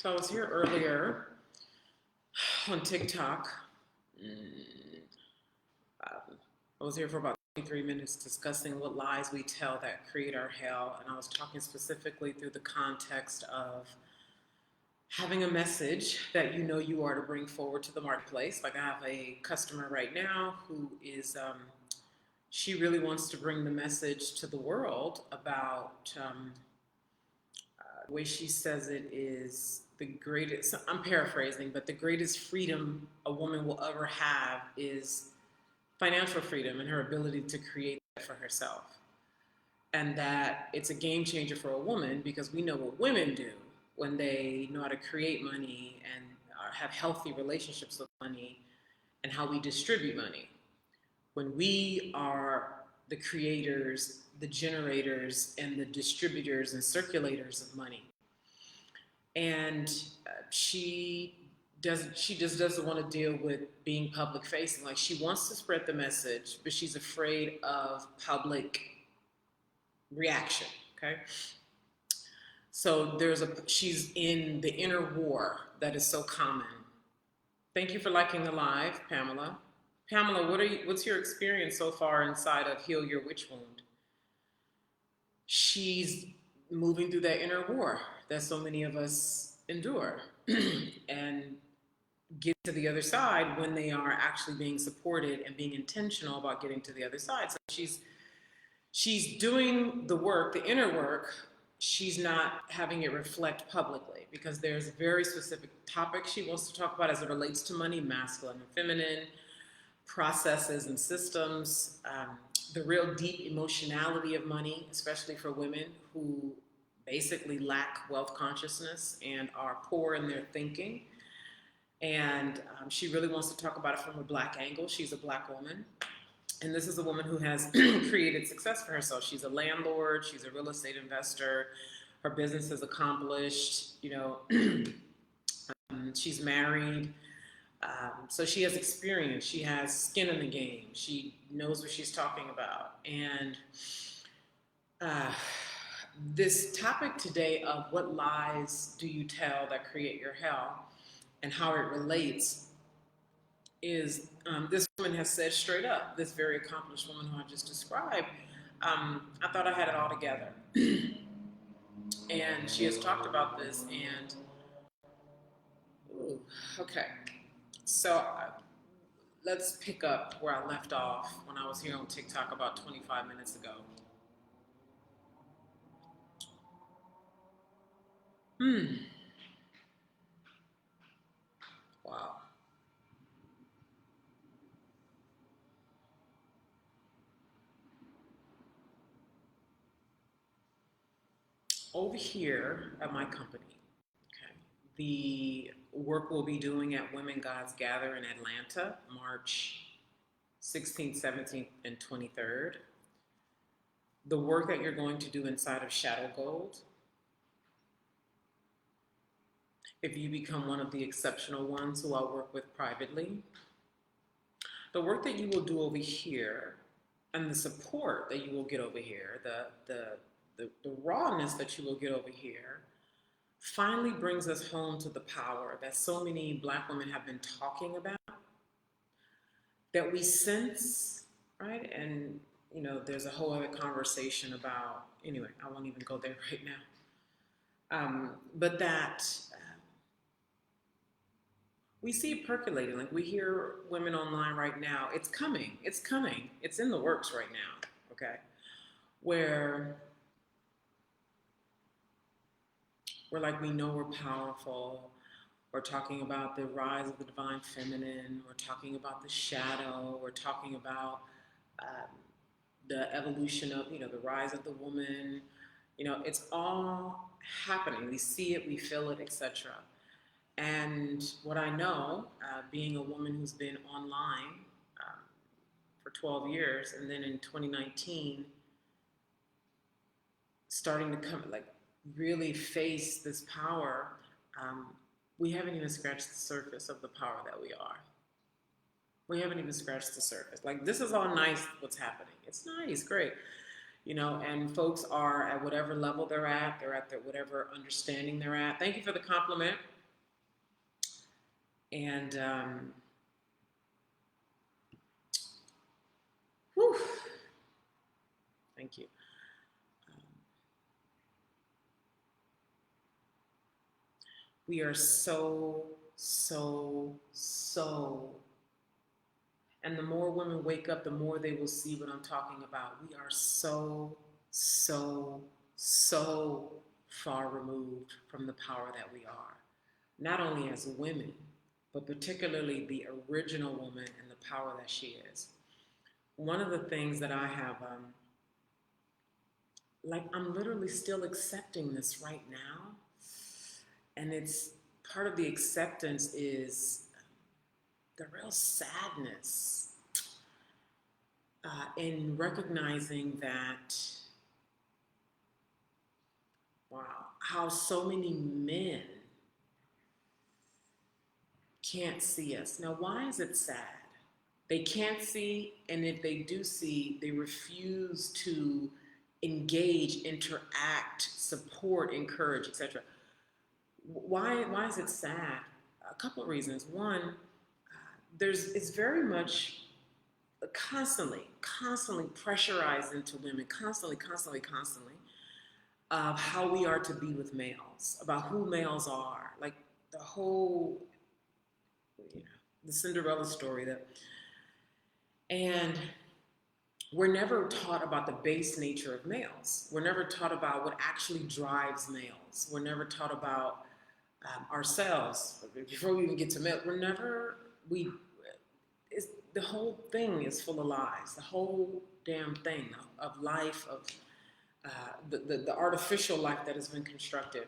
So I was here earlier on TikTok. Mm, I was here for about 23 minutes discussing what lies we tell that create our hell. And I was talking specifically through the context of having a message that you know you are to bring forward to the marketplace. Like I have a customer right now who is, she really wants to bring the message to the world about the way she says it is the greatest, I'm paraphrasing, but the greatest freedom a woman will ever have is financial freedom and her ability to create that for herself. And that it's a game changer for a woman because we know what women do when they know how to create money and have healthy relationships with money and how we distribute money. When we are the creators, the generators, and the distributors and circulators of money. And she just doesn't want to deal with being public facing. Like she wants to spread the message, but she's afraid of public reaction. Okay. So she's in the inner war that is so common. Thank you for liking the live, Pamela. Pamela, what's your experience so far inside of Heal Your Witch Wound? She's moving through that inner war that so many of us endure and get to the other side when they are actually being supported and being intentional about getting to the other side. So she's doing the work, the inner work. She's not having it reflect publicly because there's a very specific topic she wants to talk about as it relates to money, masculine and feminine, processes and systems, the real deep emotionality of money, especially for women who basically lack wealth consciousness and are poor in their thinking. And she really wants to talk about it from a Black angle. She's a Black woman. And this is a woman who has created success for herself. She's a landlord. She's a real estate investor. Her business is accomplished. She's married. So she has experience. She has skin in the game. She knows what she's talking about. And this topic today of what lies do you tell that create your hell and how it relates is this woman has said straight up, this very accomplished woman who I just described, I thought I had it all together. And she has talked about this and, okay. So let's pick up where I left off when I was here on TikTok about 25 minutes ago. Wow. Over here at my company, okay, the work we'll be doing at Women Gods Gather in Atlanta, March 16th, 17th, and 23rd. The work that you're going to do inside of Shadow Gold, if you become one of the exceptional ones who I'll work with privately, the work that you will do over here and the support that you will get over here, the rawness that you will get over here, finally brings us home to the power that so many Black women have been talking about, that we sense, right? And, there's a whole other conversation about, anyway, I won't even go there right now. But that we see it percolating. Like we hear women online right now, it's coming, it's in the works right now, okay? Where we're like, we know we're powerful. We're talking about the rise of the divine feminine. We're talking about the shadow. We're talking about the evolution of, the rise of the woman. It's all happening. We see it, we feel it, etc. And what I know, being a woman who's been online for 12 years, and then in 2019, starting to come, really face this power, we haven't even scratched the surface of the power that we are. We haven't even scratched the surface. Like, this is all nice, what's happening. It's nice, great. And folks are at whatever level they're at their whatever understanding they're at. Thank you for the compliment. And whew, thank you. We are so, so, so, and the more women wake up, the more they will see what I'm talking about. We are so, so, so far removed from the power that we are, not only as women, but particularly the original woman and the power that she is. One of the things that I have, I'm literally still accepting this right now. And it's part of the acceptance is the real sadness in recognizing that, wow, how so many men can't see us. Now, why is it sad? They can't see, and if they do see, they refuse to engage, interact, support, encourage, etc. Why is it sad? A couple of reasons. One, it's very much constantly pressurized into women, constantly, of how we are to be with males, about who males are, like the whole, the Cinderella story and we're never taught about the base nature of males. We're never taught about what actually drives males. We're never taught about ourselves before we even get to males. The whole thing is full of lies. The whole damn thing of life, of the artificial life that has been constructed.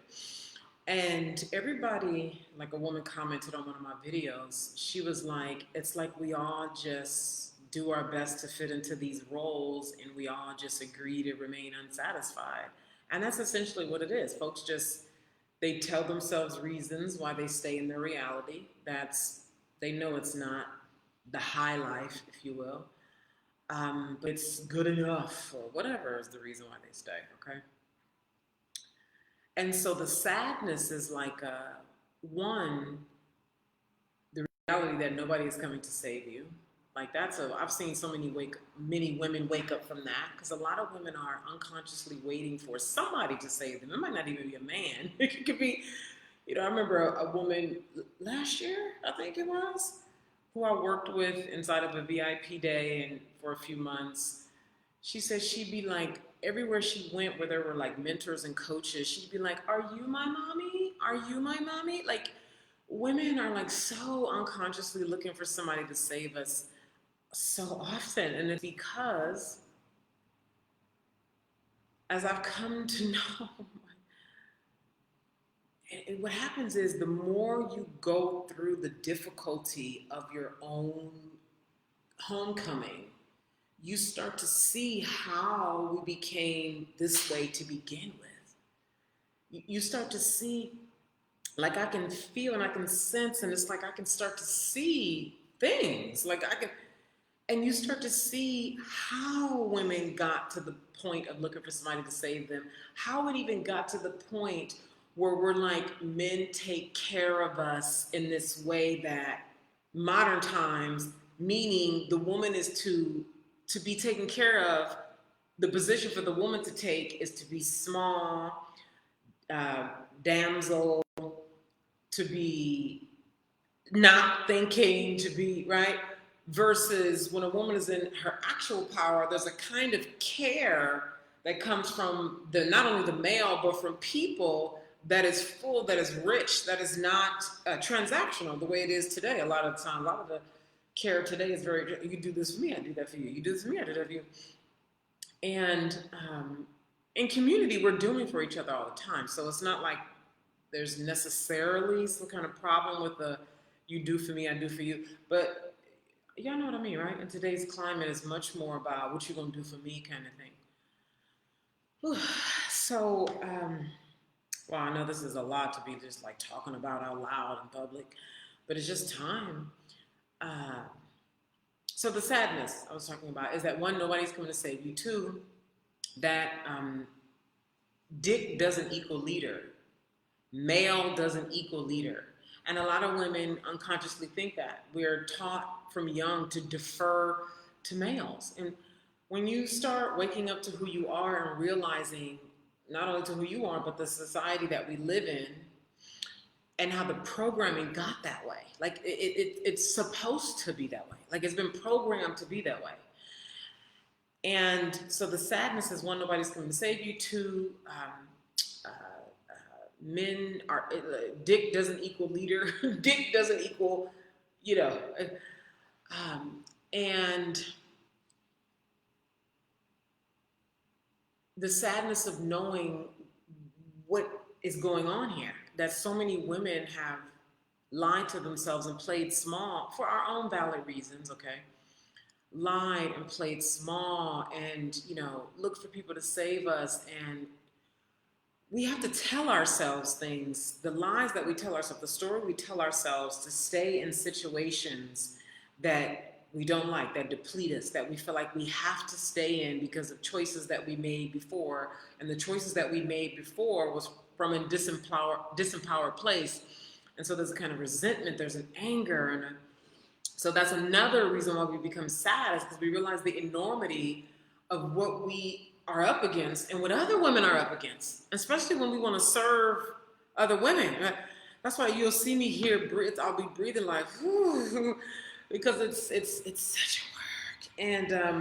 And everybody, like a woman commented on one of my videos, she was like, it's like we all just do our best to fit into these roles and we all just agree to remain unsatisfied. And that's essentially what it is. Folks they tell themselves reasons why they stay in their reality. They know it's not the high life, if you will. But it's good enough or whatever is the reason why they stay, okay? And so the sadness is like, one, the reality that nobody is coming to save you. Like I've seen many women wake up from that because a lot of women are unconsciously waiting for somebody to save them. It might not even be a man. It could be, I remember a woman last year, I think it was, who I worked with inside of a VIP day and for a few months. She said she'd be like, everywhere she went where there were like mentors and coaches, she'd be like, are you my mommy? Are you my mommy? Like women are like so unconsciously looking for somebody to save us so often. And it's because, as I've come to know, and what happens is the more you go through the difficulty of your own homecoming, you start to see how we became this way to begin with. You start to see, like I can feel and I can sense, and it's like I can start to see things. And you start to see how women got to the point of looking for somebody to save them, how it even got to the point where we're like, men take care of us in this way that modern times, meaning the woman is to be taken care of. The position for the woman to take is to be small, damsel, to be not thinking, to be right. Versus when a woman is in her actual power, there's a kind of care that comes from not only the male, but from people that is full, that is rich, that is not transactional the way it is today. A lot of the time, a lot of the care today is very, you do this for me, I do that for you. You do this for me, I do that for you. And in community, we're doing for each other all the time. So it's not like there's necessarily some kind of problem with the you do for me, I do for you. But y'all know what I mean, right? In today's climate, it's much more about what you're going to do for me kind of thing. Whew. So, well, I know this is a lot to be just like talking about out loud in public, but it's just time. So the sadness I was talking about is that one, nobody's coming to save you. Two, that dick doesn't equal leader, male doesn't equal leader. And a lot of women unconsciously think that. We're taught from young to defer to males. And when you start waking up to who you are and realizing not only to who you are, but the society that we live in and how the programming got that way. Like it's supposed to be that way. Like it's been programmed to be that way. And so the sadness is one, nobody's coming to save you. Two, men are dick doesn't equal leader. Dick doesn't equal, you know, and the sadness of knowing what is going on here, that so many women have lied to themselves and played small for our own valid reasons, okay? Lied and played small and, looked for people to save us. And we have to tell ourselves things, the lies that we tell ourselves, the story we tell ourselves to stay in situations that we don't like, that deplete us, that we feel like we have to stay in because of choices that we made before. And the choices that we made before was from a disempowered place. And so there's a kind of resentment, there's an anger, and so that's another reason why we become sad, is because we realize the enormity of what we are up against and what other women are up against, especially when we want to serve other women. That's why you'll see me here, I'll be breathing like, whew, because it's such a work.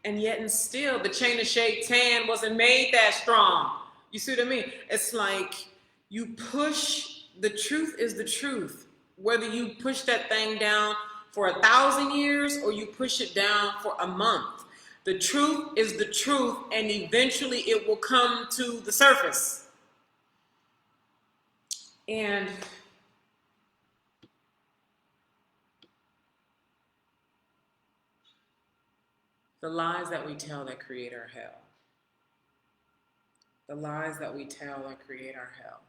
And yet and still, the chain of Shaitan wasn't made that strong. You see what I mean? It's like you push, the truth is the truth. Whether you push that thing down for 1,000 years or you push it down for a month. The truth is the truth, and eventually it will come to the surface. And the lies that we tell that create our hell. The lies that we tell that create our hell.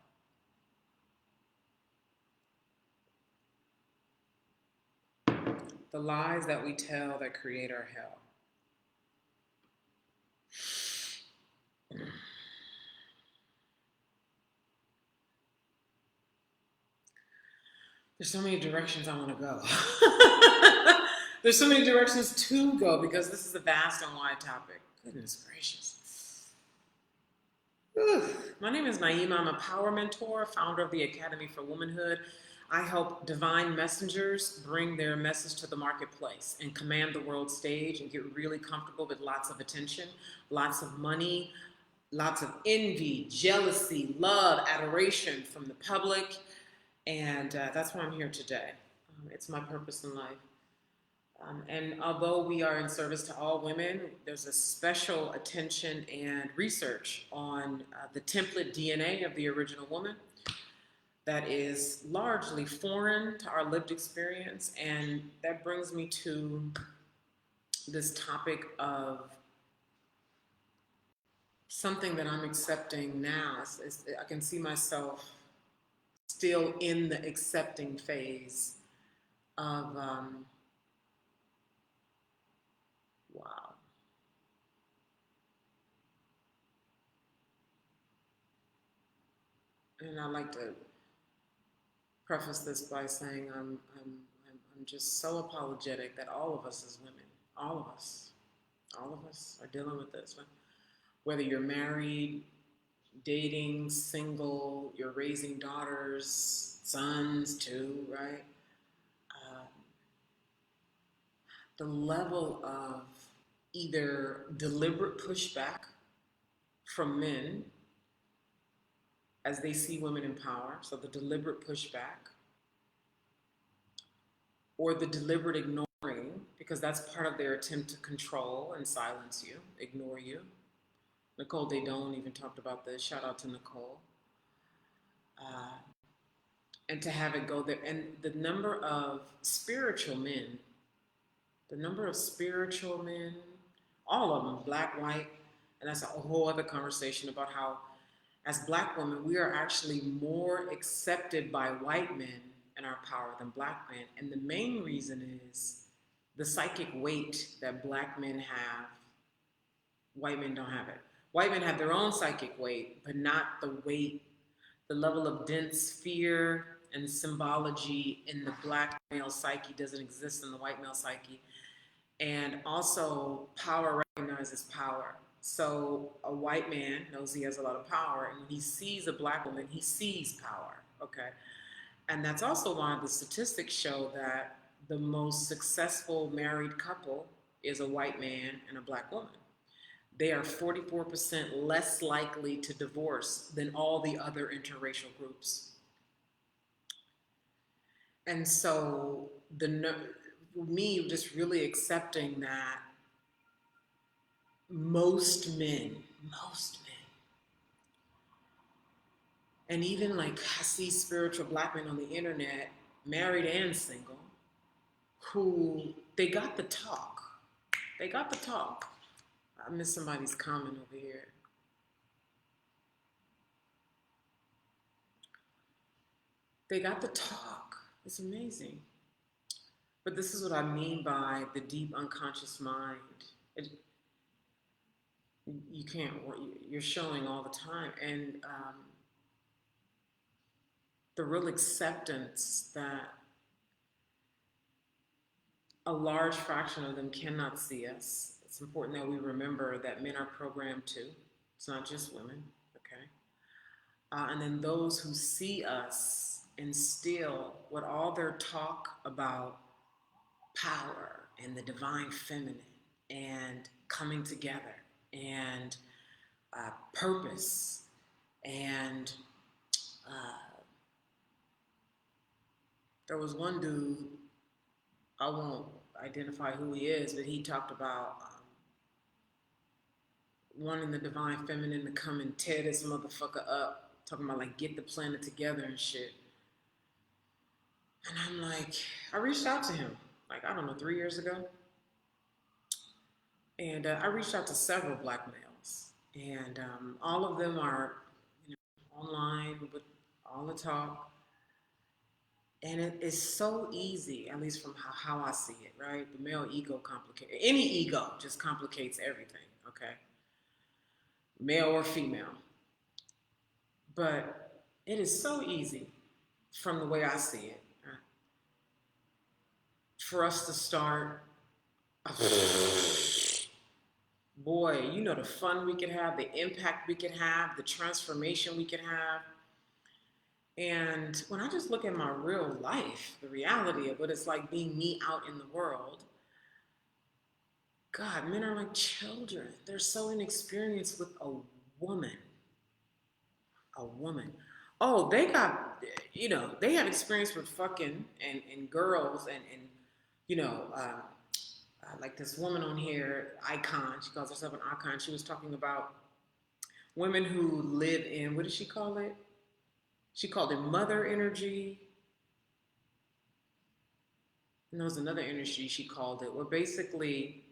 The lies that we tell that create our hell. There's so many directions I want to go. There's so many directions to go because this is a vast and wide topic. Goodness gracious. Whew. My name is Naima. I'm a power mentor, founder of the Academy for Womanhood. I help divine messengers bring their message to the marketplace and command the world stage and get really comfortable with lots of attention, lots of money, lots of envy, jealousy, love, adoration from the public. And that's why I'm here today. It's my purpose in life. And although we are in service to all women, there's a special attention and research on the template DNA of the original woman that is largely foreign to our lived experience. And that brings me to this topic of something that I'm accepting now. I can see myself still in the accepting phase of wow. And I like to preface this by saying I'm just so apologetic that all of us as women, all of us are dealing with this. Whether you're married, dating, single, you're raising daughters, sons too, right? The level of either deliberate pushback from men as they see women in power, so the deliberate pushback, or the deliberate ignoring, because that's part of their attempt to control and silence you, ignore you. Nicole Daydon even talked about this. Shout out to Nicole. And to have it go there. And the number of spiritual men, all of them, black, white, and that's a whole other conversation about how as black women, we are actually more accepted by white men in our power than black men. And the main reason is the psychic weight that black men have, white men don't have it. White men have their own psychic weight, but not the weight, the level of dense fear and symbology in the black male psyche doesn't exist in the white male psyche. And also, power recognizes power. So a white man knows he has a lot of power, and when he sees a black woman, he sees power. Okay, and that's also why the statistics show that the most successful married couple is a white man and a black woman. They are 44% less likely to divorce than all the other interracial groups. And so me just really accepting that most men, and even like I see spiritual black men on the internet, married and single, who they got the talk. They got the talk. I missed somebody's comment over here. They got the talk. It's amazing. But this is what I mean by the deep unconscious mind. You can't, you're showing all the time. And the real acceptance that a large fraction of them cannot see us. It's important that we remember that men are programmed too. It's not just women, okay? And then those who see us instill with all their talk about power and the divine feminine and coming together and purpose and there was one dude, I won't identify who he is, but he talked about wanting the divine feminine to come and tear this motherfucker up, talking about like get the planet together and shit. And I'm like, I reached out to him, like, I don't know, 3 years ago. And I reached out to several black males. And all of them are, online with all the talk. And it is so easy, at least from how I see it, right? The male ego complicates, any ego just complicates everything, okay? Male or female. But it is so easy from the way I see it, for us to start, boy, you know the fun we could have, the impact we could have, the transformation we could have. And when I just look at my real life, the reality of what it's like being me out in the world, God, men are like children. They're so inexperienced with a woman. A woman. Oh, they got, they have experience with fucking and girls and like this woman on here, Icon, she calls herself an icon. She was talking about women who live in, what did she call it? She called it mother energy. And there was another energy she called it, where basically,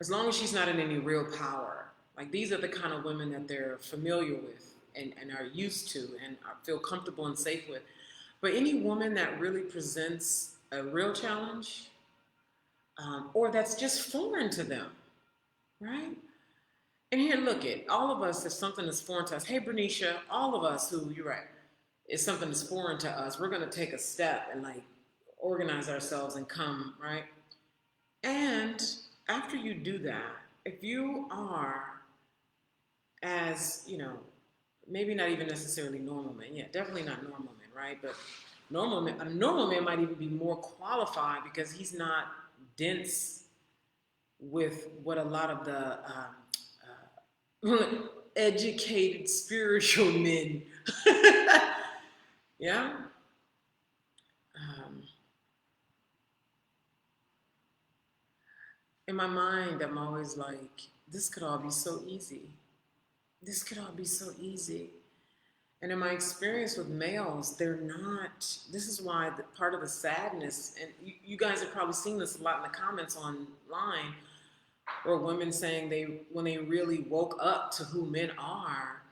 as long as she's not in any real power, like these are the kind of women that they're familiar with and are used to and feel comfortable and safe with. But any woman that really presents a real challenge, or that's just foreign to them, right? And here, look it, all of us, if something is foreign to us, hey, Bernicia, all of us who, you're right, if something is foreign to us, we're going to take a step and like organize ourselves and come, right? And after you do that, if you are as, maybe not even necessarily normal men, yeah, definitely not normal men, right? But a normal man might even be more qualified because he's not dense with what a lot of the educated spiritual men, yeah. In my mind, I'm always like, this could all be so easy. This could all be so easy. And in my experience with males, they're not. This is why part of the sadness, and you guys have probably seen this a lot in the comments online, or women saying when they really woke up to who men are,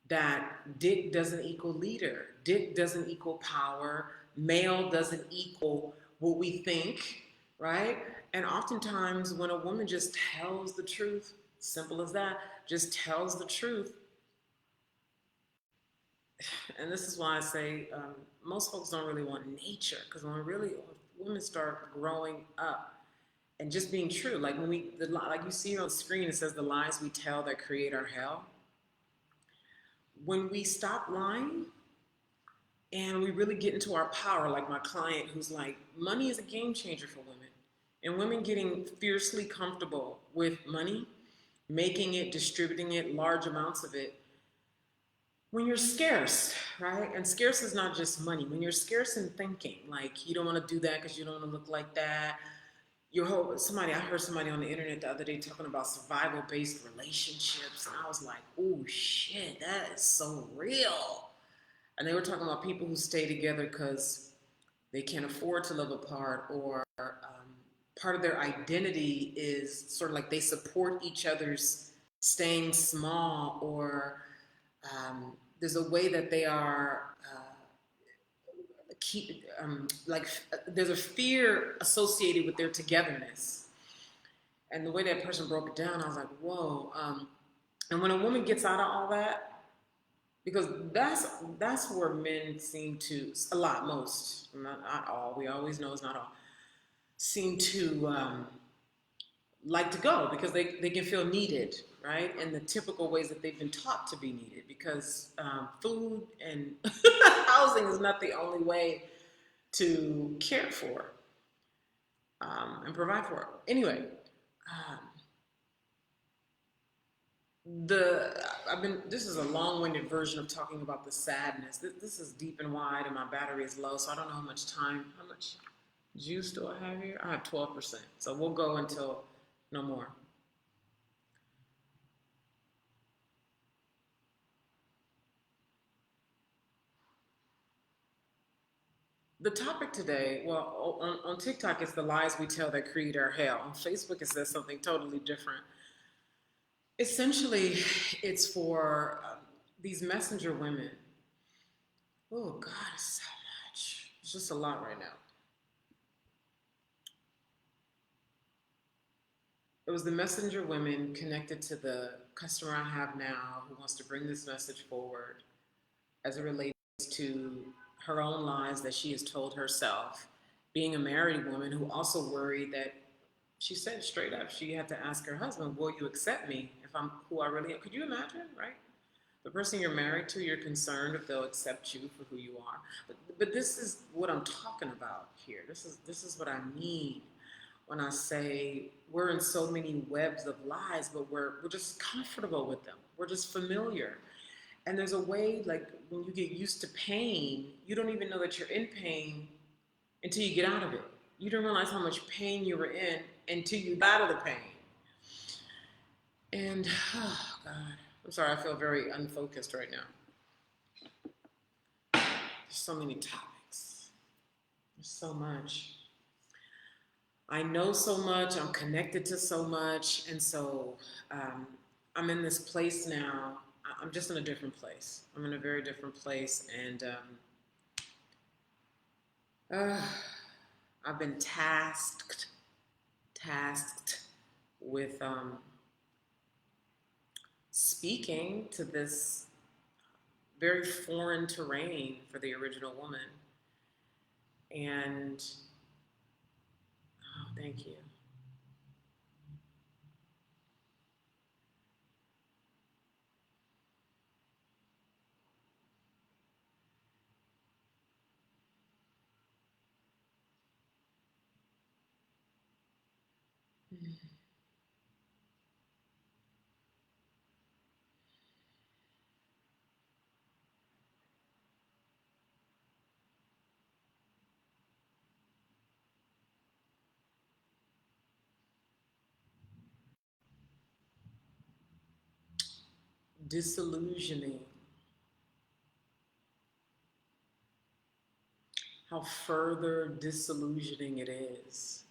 that dick doesn't equal leader, dick doesn't equal power, male doesn't equal what we think, right? And oftentimes when a woman just tells the truth, Simple as that. Just tells the truth. And this is why I say most folks don't really want nature, because when women start growing up and just being true, like like you see on the screen, it says the lies we tell that create our hell. When we stop lying and we really get into our power, like my client who's like, money is a game changer for women, and women getting fiercely comfortable with money, making it, distributing it, large amounts of it, when you're scarce, right? And scarce is not just money. When you're scarce in thinking, like you don't want to do that because you don't want to look like that. I heard somebody on the internet the other day talking about survival-based relationships, and I was like, oh shit, that is so real. And they were talking about people who stay together because they can't afford to live apart, or part of their identity is sort of like they support each other's staying small, or there's a way that they are there's a fear associated with their togetherness. And the way that person broke it down, I was like, whoa. And when a woman gets out of all that, because that's where men seem to, a lot, most, not all, we always know it's not all, seem to like to go, because they can feel needed, right? In the typical ways that they've been taught to be needed, because food and housing is not the only way to care for and provide for. Anyway, um, this is a long-winded version of talking about the sadness. This is deep and wide, and my battery is low, so I don't know how much juice do I have here? I have 12%, so we'll go until no more. The topic today, well, on TikTok, it's the lies we tell that create our hell. On Facebook, it says something totally different. Essentially, it's for these messenger women. Oh, God, it's so much. It's just a lot right now. It was the messenger women connected to the customer I have now who wants to bring this message forward as it relates to her own lies that she has told herself, being a married woman who also worried that, she said straight up, she had to ask her husband, will you accept me if I'm who I really am? Could you imagine, right? The person you're married to, you're concerned if they'll accept you for who you are. But this is what I'm talking about here. This is what I mean when I say we're in so many webs of lies, but we're just comfortable with them. We're just familiar. And there's a way, like when you get used to pain, you don't even know that you're in pain until you get out of it. You don't realize how much pain you were in until you got out of the pain. And, oh God, I'm sorry, I feel very unfocused right now. There's so many topics. There's so much. I know so much, I'm connected to so much, and so I'm in this place now. I'm just in a different place. I'm in a very different place, and I've been tasked with speaking to this very foreign terrain for the original woman. And, oh, thank you. Disillusioning. How further disillusioning it is.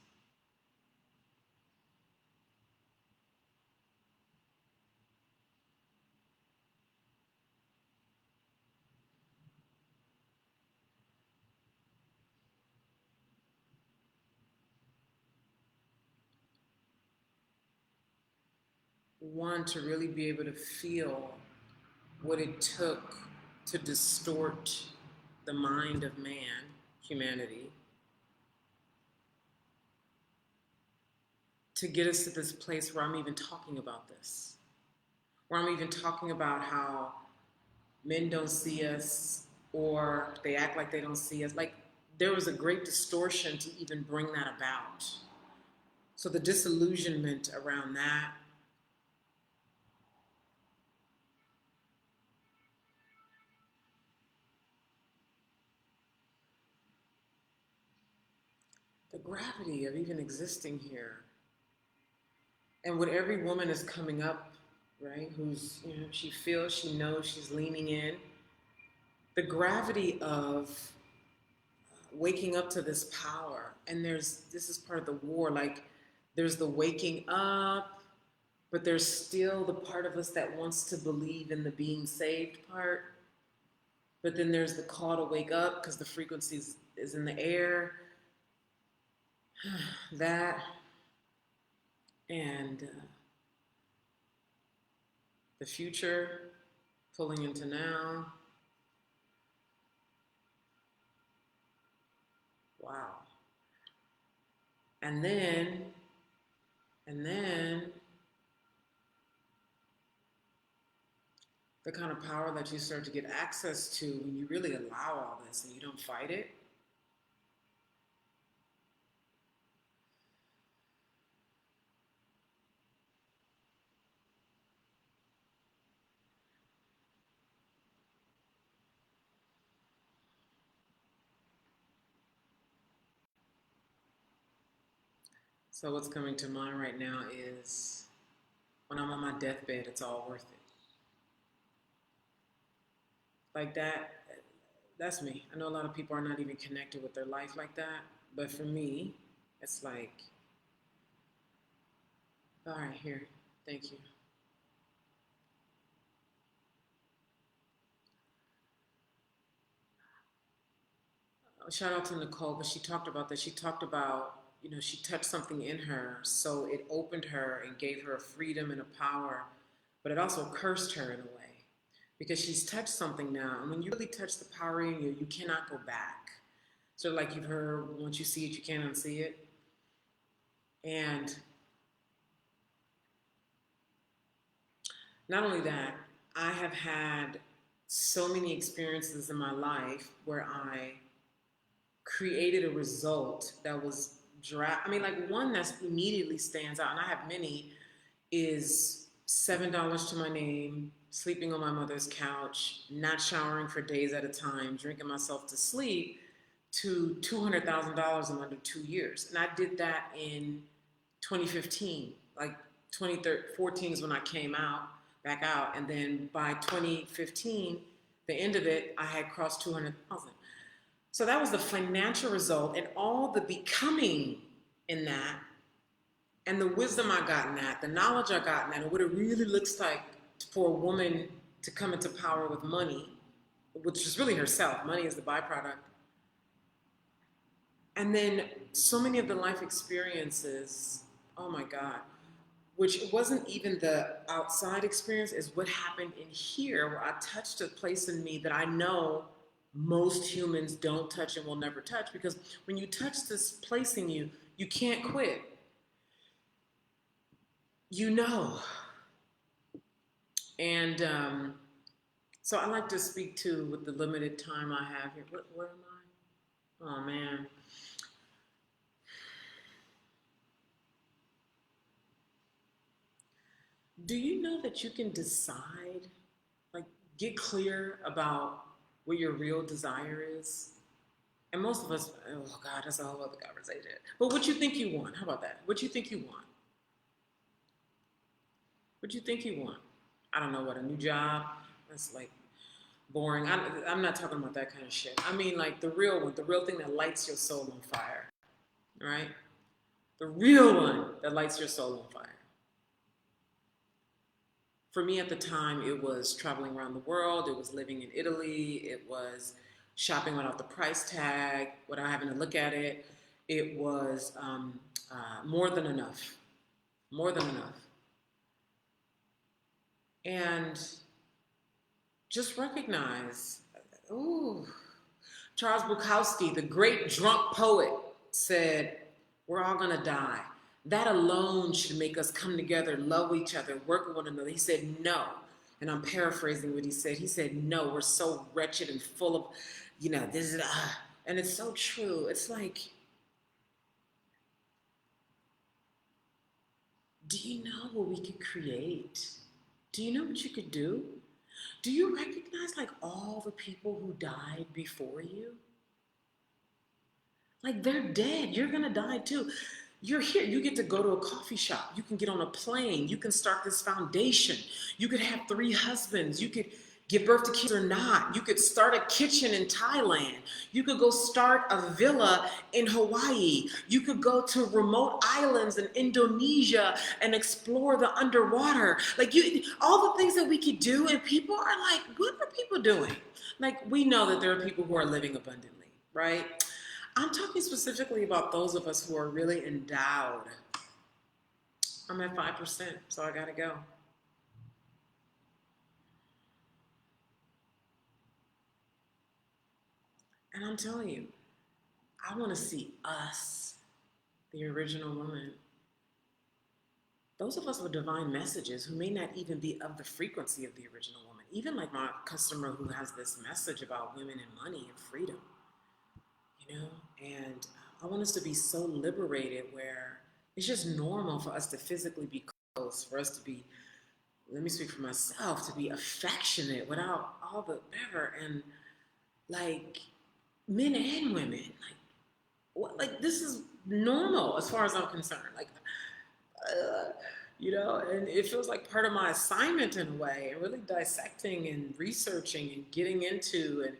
one, to really be able to feel what it took to distort the mind of man, humanity, to get us to this place where I'm even talking about this, where I'm even talking about how men don't see us or they act like they don't see us. Like, there was a great distortion to even bring that about. So the disillusionment around that, the gravity of even existing here, and what every woman is coming up, right? Who's, she feels, she knows, she's leaning in. The gravity of waking up to this power. And this is part of the war. Like, there's the waking up, but there's still the part of us that wants to believe in the being saved part. But then there's the call to wake up because the frequency is in the air. That, and the future pulling into now. Wow. And then the kind of power that you start to get access to when you really allow all this and you don't fight it. So what's coming to mind right now is, when I'm on my deathbed, it's all worth it. Like that, that's me. I know a lot of people are not even connected with their life like that, but for me, it's like, all right, here, thank you. Shout out to Nicole, but she talked about that. She talked about, she touched something in her, so it opened her and gave her a freedom and a power, but it also cursed her in a way, because she's touched something now. And when you really touch the power in you, you cannot go back. So like you've heard, once you see it, you can't unsee it. And not only that, I have had so many experiences in my life where I created a result that was like one that immediately stands out, and I have many, is $7 to my name, sleeping on my mother's couch, not showering for days at a time, drinking myself to sleep, to $200,000 in under 2 years. And I did that in 2015. Like 2014 is when I came back out. And then by 2015, the end of it, I had crossed 200,000. So that was the financial result, and all the becoming in that, and the wisdom I got in that, the knowledge I got in that, and what it really looks like for a woman to come into power with money, which is really herself. Money is the byproduct. And then so many of the life experiences, oh my God, which wasn't even the outside experience, is what happened in here, where I touched a place in me that I know most humans don't touch and will never touch, because when you touch this place in you, you can't quit. And so I like to speak to, with the limited time I have here. Where am I? Oh man. Do you know that you can decide, like, get clear about what your real desire is? And most of us, oh God, that's a whole other conversation. But what you think you want? How about that? What you think you want? What you think you want? I don't know, what, a new job? That's like boring. I'm not talking about that kind of shit. I mean, like, the real one, the real thing that lights your soul on fire, right? The real one that lights your soul on fire. For me at the time, it was traveling around the world. It was living in Italy. It was shopping without the price tag, without having to look at it. It was more than enough. More than enough. And just recognize, ooh, Charles Bukowski, the great drunk poet, said, we're all gonna die. That alone should make us come together, love each other, work with one another. He said, no. And I'm paraphrasing what he said. He said, no, we're so wretched and full of, this is, and it's so true. It's like, do you know what we could create? Do you know what you could do? Do you recognize like all the people who died before you? Like they're dead. You're gonna die too. You're here. You get to go to a coffee shop. You can get on a plane. You can start this foundation. You could have 3 husbands. You could give birth to kids or not. You could start a kitchen in Thailand. You could go start a villa in Hawaii. You could go to remote islands in Indonesia and explore the underwater. Like all the things that we could do, and people are like, what are people doing? Like we know that there are people who are living abundantly, right? I'm talking specifically about those of us who are really endowed. I'm at 5%, so I gotta go. And I'm telling you, I wanna see us, the original woman. Those of us with divine messages who may not even be of the frequency of the original woman. Even like my customer who has this message about women and money and freedom, And I want us to be so liberated where it's just normal for us to physically be close, for us to be, let me speak for myself, to be affectionate without all the whatever. And like men and women, like like this is normal as far as I'm concerned. Like, uh, and it feels like part of my assignment in a way, and really dissecting and researching and getting into and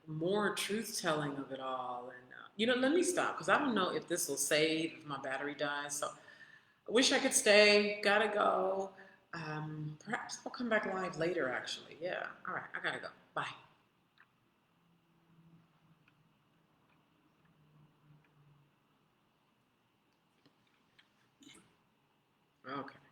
more truth telling of it all. And let me stop because I don't know if this will save if my battery dies. So I wish I could stay. Gotta go. Perhaps I'll come back live later. Actually, yeah. All right, I gotta go. Bye. Okay.